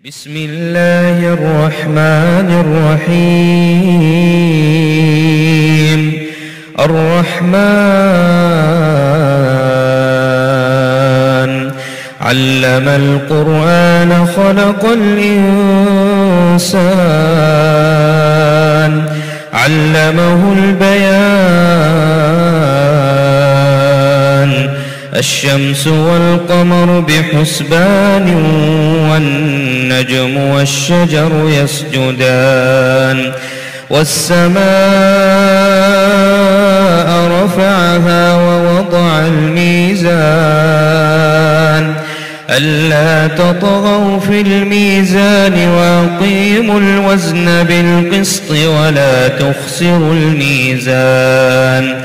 بسم الله الرحمن الرحيم. الرحمن علم القرآن خلق الإنسان علمه البيان. الشمس والقمر بحسبان والنجم والشجر يسجدان. والسماء رفعها ووضع الميزان ألا تطغوا في الميزان وأقيموا الوزن بالقسط ولا تخسروا الميزان.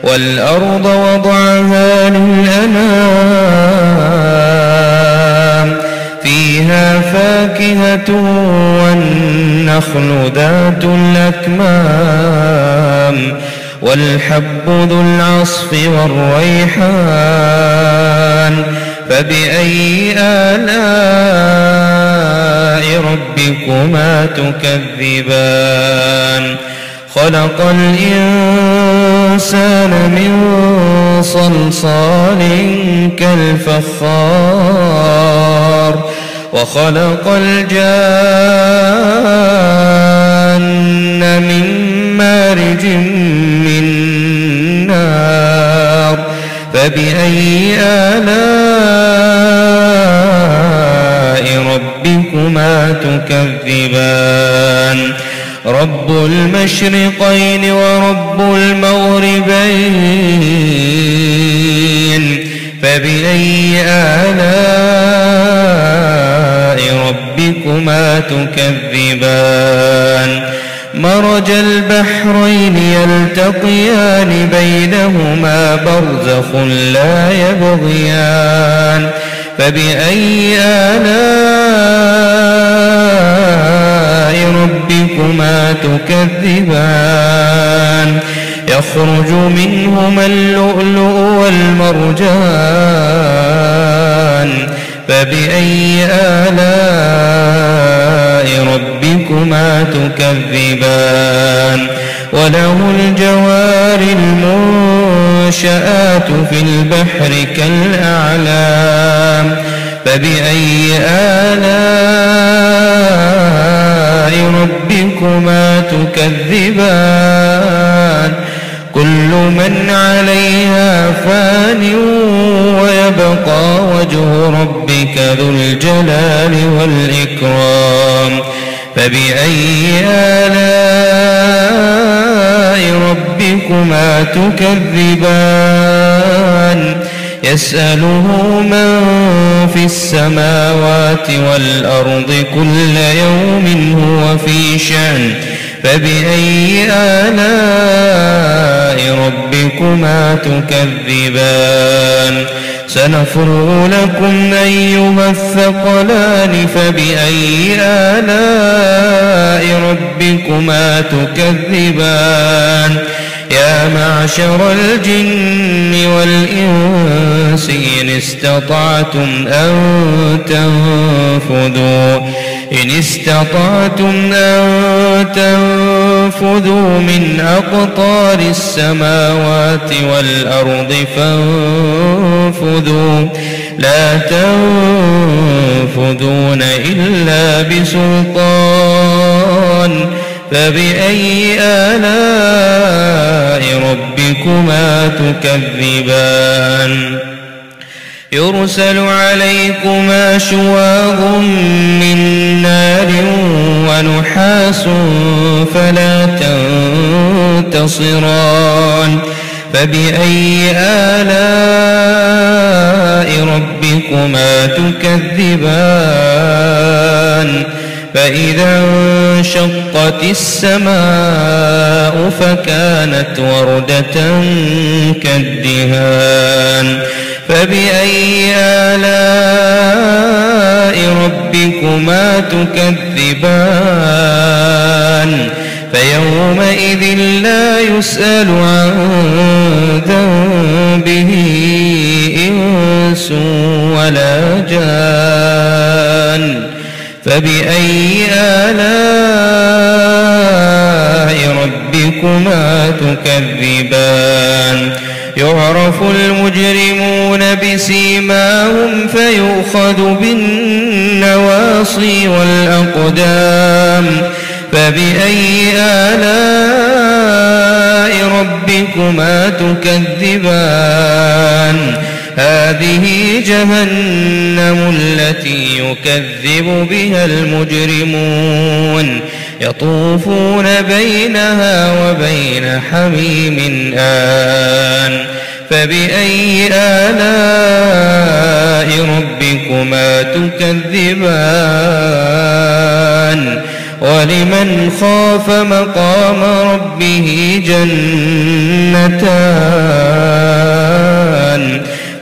والأرض وضعها للأنام فيها فاكهة والنخل ذات الأكمام والحب ذو العصف والريحان. فبأي آلاء ربكما تكذبان؟ خلق الإنسان من صلصال كالفخار وخلق الجان من مارج من نار. فبأي آلاء ربكما تكذبان؟ رب المشرقين ورب المغربين. فبأي آلاء ربكما تكذبان؟ مرج البحرين يلتقيان بينهما برزخ لا يبغيان. فبأي آلاء ربكما تكذبان؟ يخرج منهما اللؤلؤ والمرجان. فبأي آلاء ربكما تكذبان؟ وله الجوار المنشآت في البحر كالأعلام. فبأي آلاء ربكما تكذبان؟ كل من عليها فان ويبقى وجه ربك ذو الجلال والإكرام. فبأي آلاء ربكما تكذبان؟ يسأله من في السماوات والأرض كل يوم هو في شأن. فبأي آلاء ربكما تكذبان؟ سنفرغ لكم أيها الثقلان. فبأي آلاء ربكما تكذبان؟ يا معشر الجن والإنس إن استطعتم أن تنفذوا من أقطار السماوات والأرض فانفذوا لا تنفذون إلا بسلطان. فبأي آلاء ربكما تكذبان؟ يرسل عليكما شواظ من نار ونحاس فلا تنتصران. فبأي آلاء ربكما تكذبان؟ فإذا انشقت السماء فكانت وردة كالدهان. فبأي آلاء ربكما تكذبان؟ فيومئذ لا يسأل عن ذنبه إنس ولا جان. فبأي آلاء ربكما تكذبان يعرف المجرمون بسيماهم فيؤخذ بالنواصي والأقدام فبأي آلاء ربكما تكذبان هذه جهنم التي يكذب بها المجرمون يطوفون بينها وبين حميم آن فبأي آلاء ربكما تكذبان ولمن خاف مقام ربه جنتان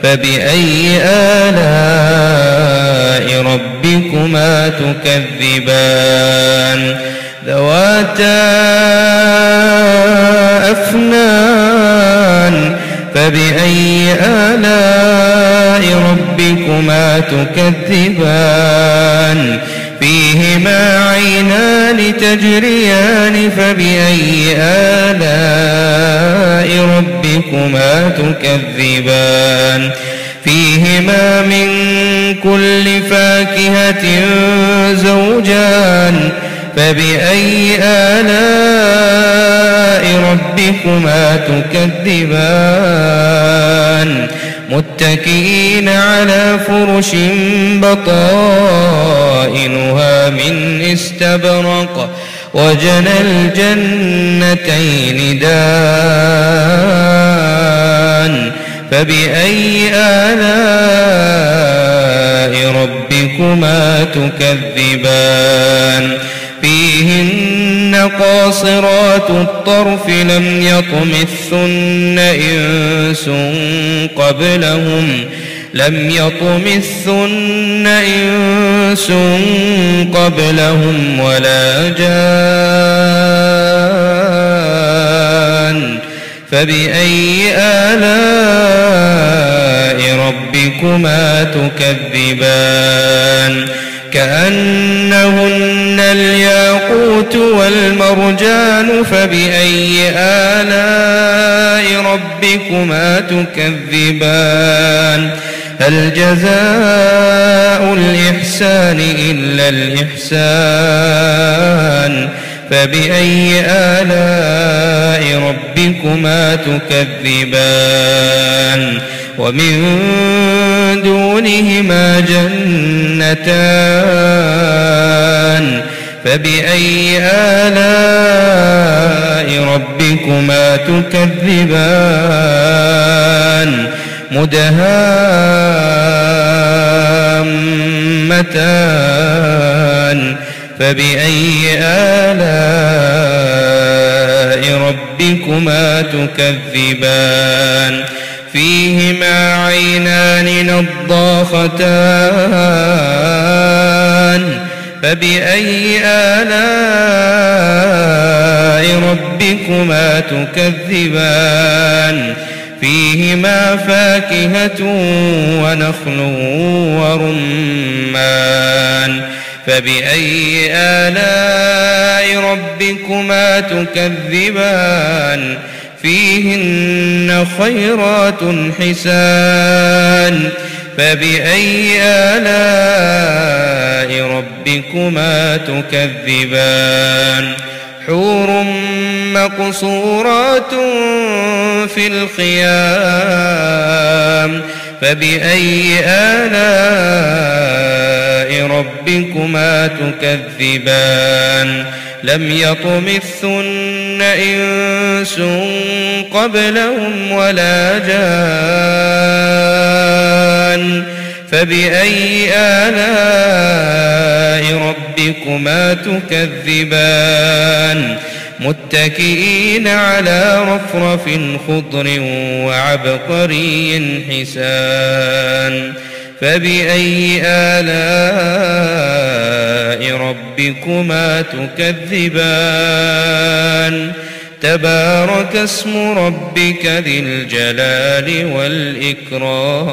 فبأي آلاء ربكما تكذبان ذواتا أفنان فبأي آلاء ربكما تكذبان فيهما عينان تجريان فبأي آلاء ربكما تكذبان فيهما من كل فاكهة زوجان فبأي آلاء ربكما تكذبان متكئين على فرش بطائنها من استبرق وجنى الجنتين دان فبأي آلاء ربكما تكذبان فيهن قاصرات الطرف لم يطمثن إنس قبلهم ولا جان فبأي آلاء ربكما تكذبان كأنهن الياقوت والمرجان فبأي آلاء ربكما تكذبان هل جزاء الإحسان إلا الإحسان فبأي آلاء ربكما تكذبان ومن دونهما جنتان فبأي آلاء ربكما تكذبان مدهامتان فبأي آلاء ربكما تكذبان فيهما عينان نضاختان فبأي آلاء ربكما تكذبان فيهما فاكهة ونخل ورمان فبأي آلاء ربكما تكذبان فيهن خيرات حسان فبأي آلاء ربكما تكذبان حور مقصورات في الخيام فبأي آلاء ربكما تكذبان لم يطمثن إنس قبلهم ولا جان فبأي آلاء ربكما تكذبان متكئين على رفرف خضر وعبقري حسان فبأي آلاء ربكما تكذبان تبارك اسم ربك ذي الجلال والإكرام.